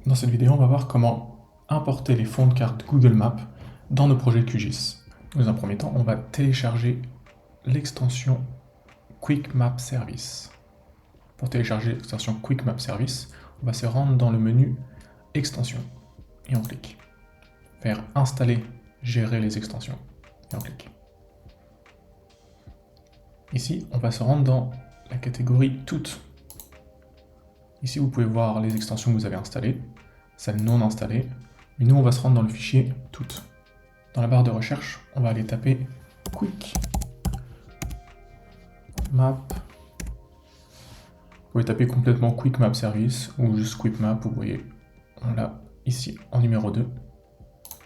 Dans cette vidéo, on va voir comment importer les fonds de carte Google Maps dans nos projets QGIS. Dans un premier temps, on va télécharger l'extension Quick Map Service. Pour télécharger l'extension Quick Map Service, on va se rendre dans le menu Extensions et on clique. Faire Installer, gérer les extensions et on clique. Ici, on va se rendre dans la catégorie Toutes. Ici, vous pouvez voir les extensions que vous avez installées, celles non installées, mais nous, on va se rendre dans le fichier Toutes. Dans la barre de recherche, on va aller taper Quick Map. Vous pouvez taper complètement Quick Map Service ou juste Quick Map, vous voyez, on l'a ici en numéro 2.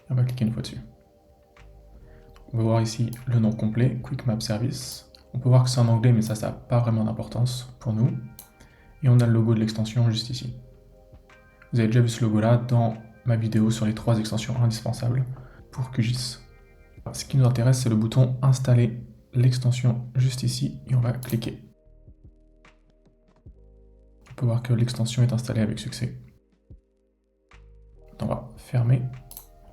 On va cliquer une fois dessus. On va voir ici le nom complet, Quick Map Service. On peut voir que c'est en anglais, mais ça n'a pas vraiment d'importance pour nous. Et on a le logo de l'extension juste ici. Vous avez déjà vu ce logo-là dans ma vidéo sur les 3 extensions indispensables pour QGIS. Ce qui nous intéresse, c'est le bouton Installer l'extension juste ici et on va cliquer. On peut voir que l'extension est installée avec succès. On va fermer.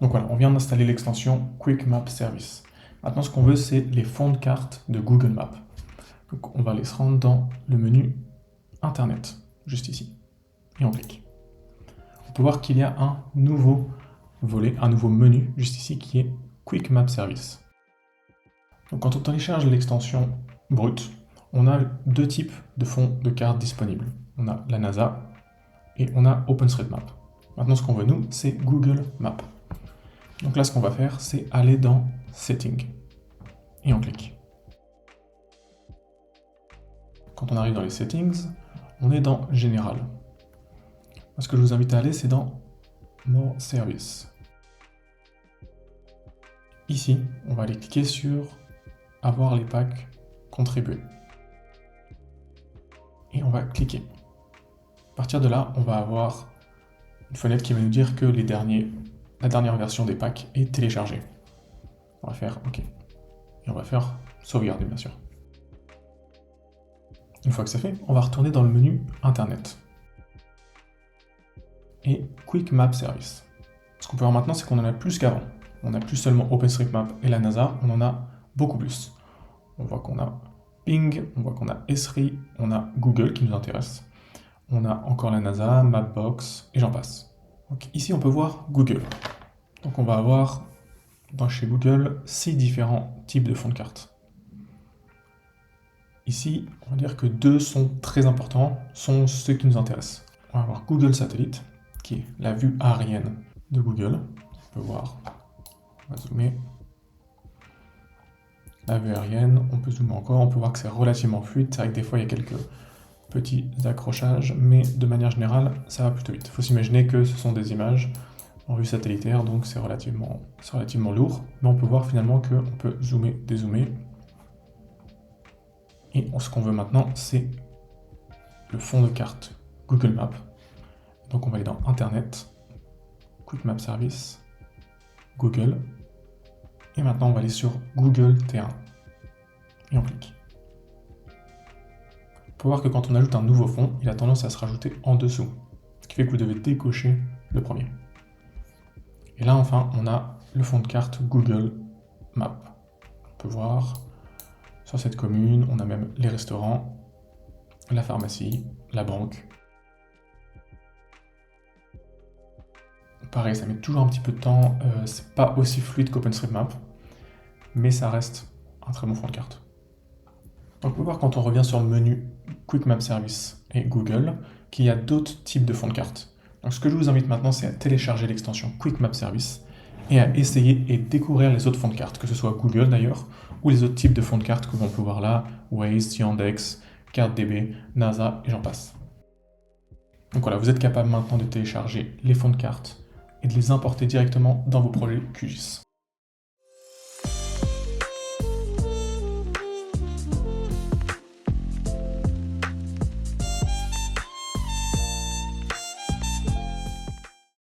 Donc voilà, on vient d'installer l'extension Quick Map Service. Maintenant, ce qu'on veut, c'est les fonds de carte de Google Maps. Donc on va aller se rendre dans le menu Internet, juste ici, et on clique. On peut voir qu'il y a un nouveau volet, un nouveau menu, juste ici, qui est Quick Map Service. Donc quand on télécharge l'extension brute, on a 2 types de fonds de carte disponibles. On a la NASA et on a OpenStreetMap. Maintenant, ce qu'on veut, nous, c'est Google Maps. Donc là, ce qu'on va faire, c'est aller dans Settings, et on clique. Quand on arrive dans les Settings, on est dans Général. Ce que je vous invite à aller, c'est dans More Service. Ici, on va aller cliquer sur Avoir les packs contribués. Et on va cliquer. À partir de là, on va avoir une fenêtre qui va nous dire que la dernière version des packs est téléchargée. On va faire OK. Et on va faire sauvegarder, bien sûr. Une fois que c'est fait, on va retourner dans le menu Internet. Et Quick Map Service. Ce qu'on peut voir maintenant, c'est qu'on en a plus qu'avant. On n'a plus seulement OpenStreetMap et la NASA, on en a beaucoup plus. On voit qu'on a Bing, on voit qu'on a Esri, on a Google qui nous intéresse. On a encore la NASA, Mapbox, et j'en passe. Donc ici, on peut voir Google. Donc on va avoir, chez Google, 6 différents types de fonds de carte. Ici, on va dire que 2 sont très importants, sont ceux qui nous intéressent. On va avoir Google Satellite, qui est la vue aérienne de Google. On peut voir, on va zoomer. La vue aérienne, on peut zoomer encore, on peut voir que c'est relativement fluide. C'est vrai que des fois, il y a quelques petits accrochages, mais de manière générale, ça va plutôt vite. Il faut s'imaginer que ce sont des images en vue satellitaire, donc c'est relativement lourd. Mais on peut voir finalement qu'on peut zoomer, dézoomer. Et ce qu'on veut maintenant, c'est le fond de carte Google Maps. Donc on va aller dans Internet, Quick Map Service, Google. Et maintenant, on va aller sur Google T1. Et on clique. On peut voir que quand on ajoute un nouveau fond, il a tendance à se rajouter en dessous. Ce qui fait que vous devez décocher le premier. Et là, enfin, on a le fond de carte Google Maps. On peut voir sur cette commune, on a même les restaurants, la pharmacie, la banque. Pareil, ça met toujours un petit peu de temps, c'est pas aussi fluide qu'OpenStreetMap, mais ça reste un très bon fond de carte. Donc on peut voir quand on revient sur le menu Quick Map Service et Google qu'il y a d'autres types de fonds de carte. Donc ce que je vous invite maintenant, c'est à télécharger l'extension Quick Map Service et à essayer et découvrir les autres fonds de carte, que ce soit Google d'ailleurs, ou les autres types de fonds de carte que l'on peut voir là, Waze, Yandex, CarteDB, NASA et j'en passe. Donc voilà, vous êtes capable maintenant de télécharger les fonds de carte et de les importer directement dans vos projets QGIS.